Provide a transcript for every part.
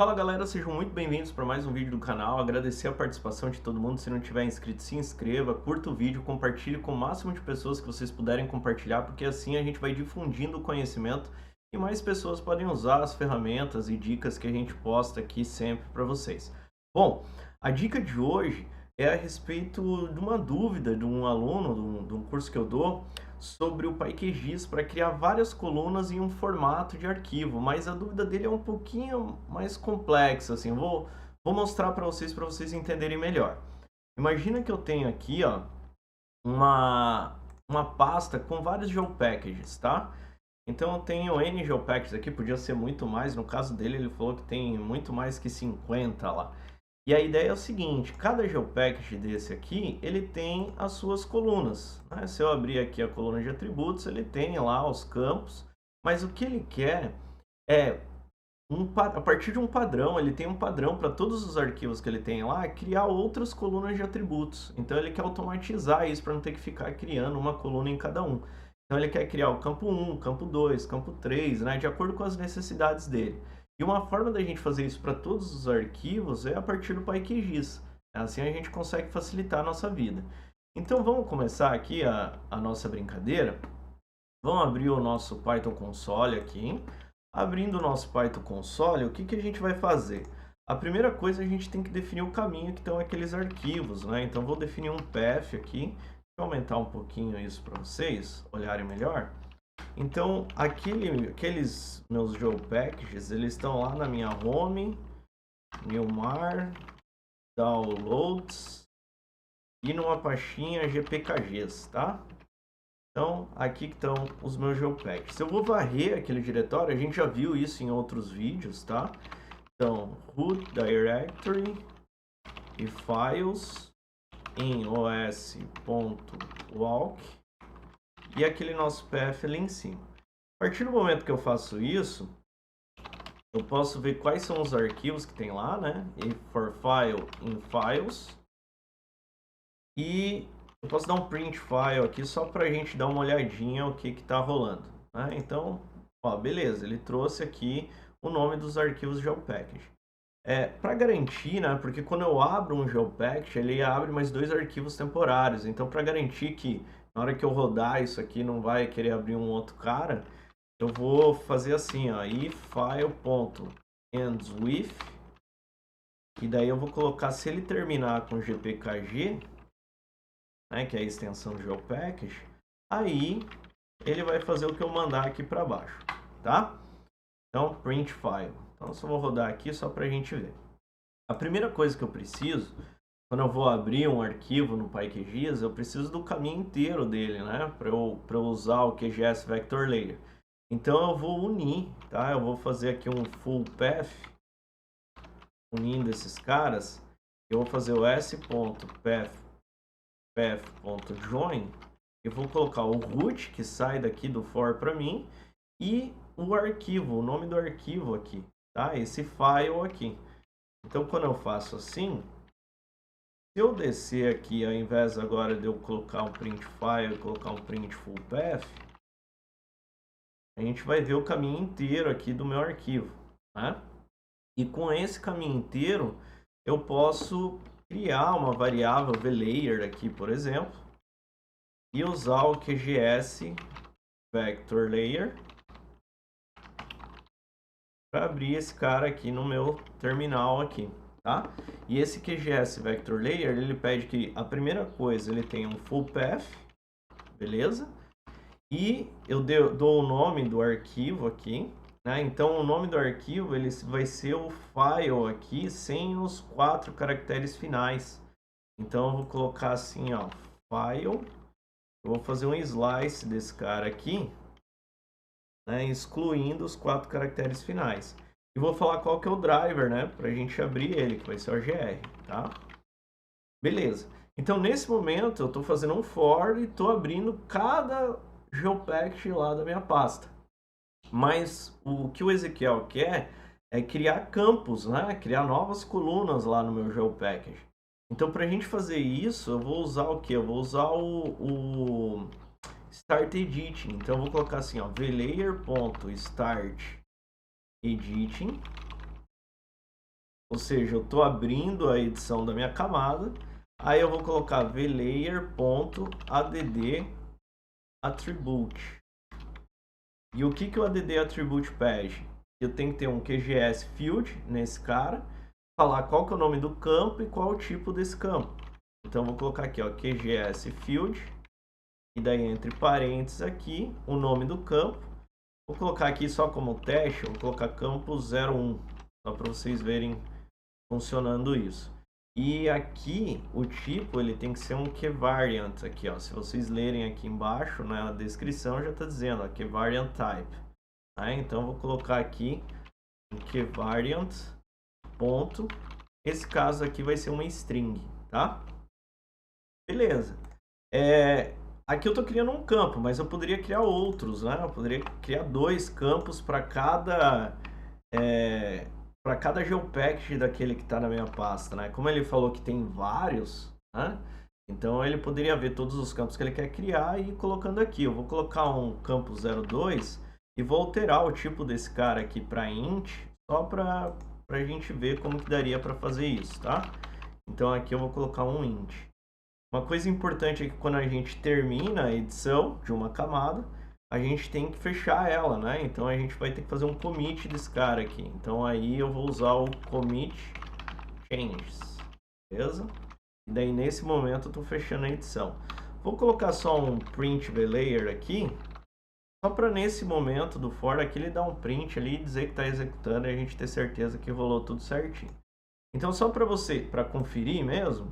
Fala galera, sejam muito bem-vindos para mais um vídeo do canal. Agradecer a participação de todo mundo. Se não tiver inscrito, se inscreva, curta o vídeo, compartilhe com o máximo de pessoas que vocês puderem compartilhar, porque assim a gente vai difundindo o conhecimento e mais pessoas podem usar as ferramentas e dicas que a gente posta aqui sempre para vocês. Bom, a dica de hoje é a respeito de uma dúvida de um aluno de um curso que eu dou sobre o PyQGIS para criar várias colunas em um formato de arquivo, mas a dúvida dele é um pouquinho mais complexa, assim, vou mostrar para vocês entenderem melhor. Imagina que eu tenho aqui, ó, uma pasta com vários geopackages, tá? Então eu tenho N geopackages aqui, podia ser muito mais, no caso dele ele falou que tem muito mais que 50 lá. E a ideia é o seguinte, cada geopackage desse aqui, ele tem as suas colunas, né? Se eu abrir aqui a coluna de atributos, ele tem lá os campos, mas o que ele quer é, a partir de um padrão, ele tem um padrão para todos os arquivos que ele tem lá, criar outras colunas de atributos. Então ele quer automatizar isso para não ter que ficar criando uma coluna em cada um. Então ele quer criar o campo 1, campo 2, campo 3, né, de acordo com as necessidades dele. E uma forma da gente fazer isso para todos os arquivos é a partir do PyQGIS. Assim a gente consegue facilitar a nossa vida. Então vamos começar aqui a nossa brincadeira. Vamos abrir o nosso Python Console aqui. Abrindo o nosso Python Console, o que a gente vai fazer? A primeira coisa, a gente tem que definir o caminho que estão aqueles arquivos, né? Então vou definir um path aqui. Deixa eu aumentar um pouquinho isso para vocês olharem melhor. Então, aqueles meus geopackages, eles estão lá na minha home, Newmar, downloads e numa pastinha gpkgs, tá? Então, aqui que estão os meus geopackages. Eu vou varrer aquele diretório, a gente já viu isso em outros vídeos, tá? Então, root directory e files em os.walk e aquele nosso path ali em cima. A partir do momento que eu faço isso, eu posso ver quais são os arquivos que tem lá, né? E for file in files. E eu posso dar um print file aqui só para a gente dar uma olhadinha o que está rolando, né? Então, ó, beleza, ele trouxe aqui o nome dos arquivos geopackage. Para garantir, né, porque quando eu abro um geopackage, ele abre mais dois arquivos temporários. Então, para garantir que na hora que eu rodar isso aqui não vai querer abrir um outro cara, eu vou fazer assim, ó, ifile.endsWith, e daí eu vou colocar, se ele terminar com gpkg, né, que é a extensão do geopackage, aí ele vai fazer o que eu mandar aqui para baixo, tá? Então, print file. Então, eu só vou rodar aqui só para a gente ver. A primeira coisa que eu preciso, quando eu vou abrir um arquivo no PyQGIS, eu preciso do caminho inteiro dele, né? Para eu usar o QGIS Vector Layer. Então, eu vou unir, tá? Eu vou fazer aqui um full path, unindo esses caras. Eu vou fazer o s.path.join e vou colocar o root, que sai daqui do for para mim, e o arquivo, o nome do arquivo aqui, tá? Esse file aqui. Então, quando eu faço assim, se eu descer aqui, ao invés agora de eu colocar um print file e colocar um print full path, a gente vai ver o caminho inteiro aqui do meu arquivo, né? E com esse caminho inteiro, eu posso criar uma variável vlayer aqui, por exemplo, e usar o QGS Vector Layer para abrir esse cara aqui no meu terminal aqui, tá? E esse QGS Vector Layer, ele pede que a primeira coisa, ele tenha um full path, beleza? E eu dou o nome do arquivo aqui, né? Então o nome do arquivo, ele vai ser o file aqui, sem os 4 caracteres finais. Então eu vou colocar assim, ó, file, eu vou fazer um slice desse cara aqui, né, excluindo os 4 caracteres finais. E vou falar qual que é o driver, né, para a gente abrir ele, que vai ser o GR, tá? Beleza. Então, nesse momento, eu estou fazendo um for e estou abrindo cada geopackage lá da minha pasta. Mas o que o Ezequiel quer é criar campos, né, criar novas colunas lá no meu geopackage. Então, para a gente fazer isso, eu vou usar o que? Eu vou usar o Start Editing. Então eu vou colocar assim, ó, vlayer.start editing. Ou seja, eu estou abrindo a edição da minha camada. Aí eu vou colocar vlayer.add.attribute. E o que o add attribute pede? Eu tenho que ter um QGS field nesse cara, falar qual que é o nome do campo e qual o tipo desse campo. Então eu vou colocar aqui, ó, QGS field, e daí entre parênteses aqui, o nome do campo. Vou colocar aqui só como teste, vou colocar campo 01, só para vocês verem funcionando isso. E aqui o tipo ele tem que ser um keyVariant aqui, ó. Se vocês lerem aqui embaixo na descrição já está dizendo, ó, keyVariant type. Tá? Então vou colocar aqui um keyVariant ponto. Esse caso aqui vai ser uma string, tá? Beleza. Aqui eu estou criando um campo, mas eu poderia criar outros, né? Eu poderia criar 2 campos para cada geopackage daquele que está na minha pasta, né? Como ele falou que tem vários, né? Então ele poderia ver todos os campos que ele quer criar e ir colocando aqui. Eu vou colocar um campo 02 e vou alterar o tipo desse cara aqui para int, só para a gente ver como que daria para fazer isso, tá? Então aqui eu vou colocar um int. Uma coisa importante é que quando a gente termina a edição de uma camada, a gente tem que fechar ela, né? Então a gente vai ter que fazer um commit desse cara aqui. Então aí eu vou usar o commit changes, beleza? E daí nesse momento eu estou fechando a edição. Vou colocar só um print vlayer aqui, só para nesse momento do for aqui ele dar um print ali e dizer que está executando e a gente ter certeza que rolou tudo certinho. Então só para conferir mesmo,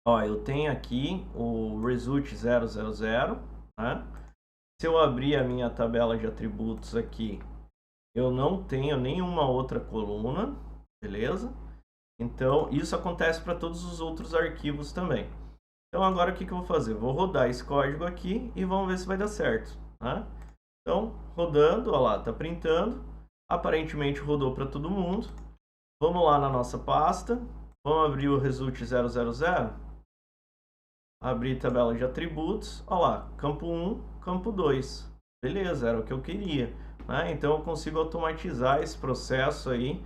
ó, eu tenho aqui o result 000, né? Se eu abrir a minha tabela de atributos aqui, eu não tenho nenhuma outra coluna, beleza? Então, isso acontece para todos os outros arquivos também. Então, agora o que eu vou fazer? Vou rodar esse código aqui e vamos ver se vai dar certo, né? Então, rodando, ó lá, tá printando. Aparentemente rodou para todo mundo. Vamos lá na nossa pasta. Vamos abrir o result 000. Abrir tabela de atributos. Ó lá, campo 1, campo 2. Beleza, era o que eu queria, né? Então eu consigo automatizar esse processo aí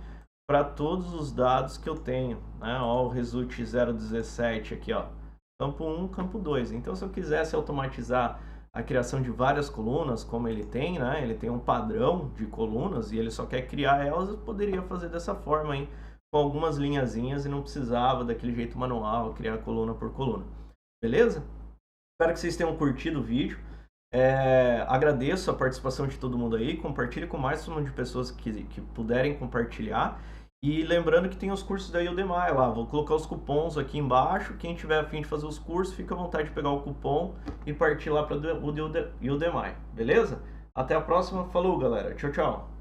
para todos os dados que eu tenho, né? Ó, o result 017 aqui, ó. Campo 1, campo 2. Então se eu quisesse automatizar a criação de várias colunas, como ele tem, né? Ele tem um padrão de colunas e ele só quer criar elas, eu poderia fazer dessa forma aí, com algumas linhazinhas e não precisava daquele jeito manual, criar coluna por coluna. Beleza? Espero que vocês tenham curtido o vídeo. Agradeço a participação de todo mundo aí. Compartilhe com mais número de pessoas que puderem compartilhar. E lembrando que tem os cursos da Udemy lá. Vou colocar os cupons aqui embaixo. Quem tiver a fim de fazer os cursos, fica à vontade de pegar o cupom e partir lá para o Udemy. Beleza? Até a próxima. Falou, galera. Tchau, tchau.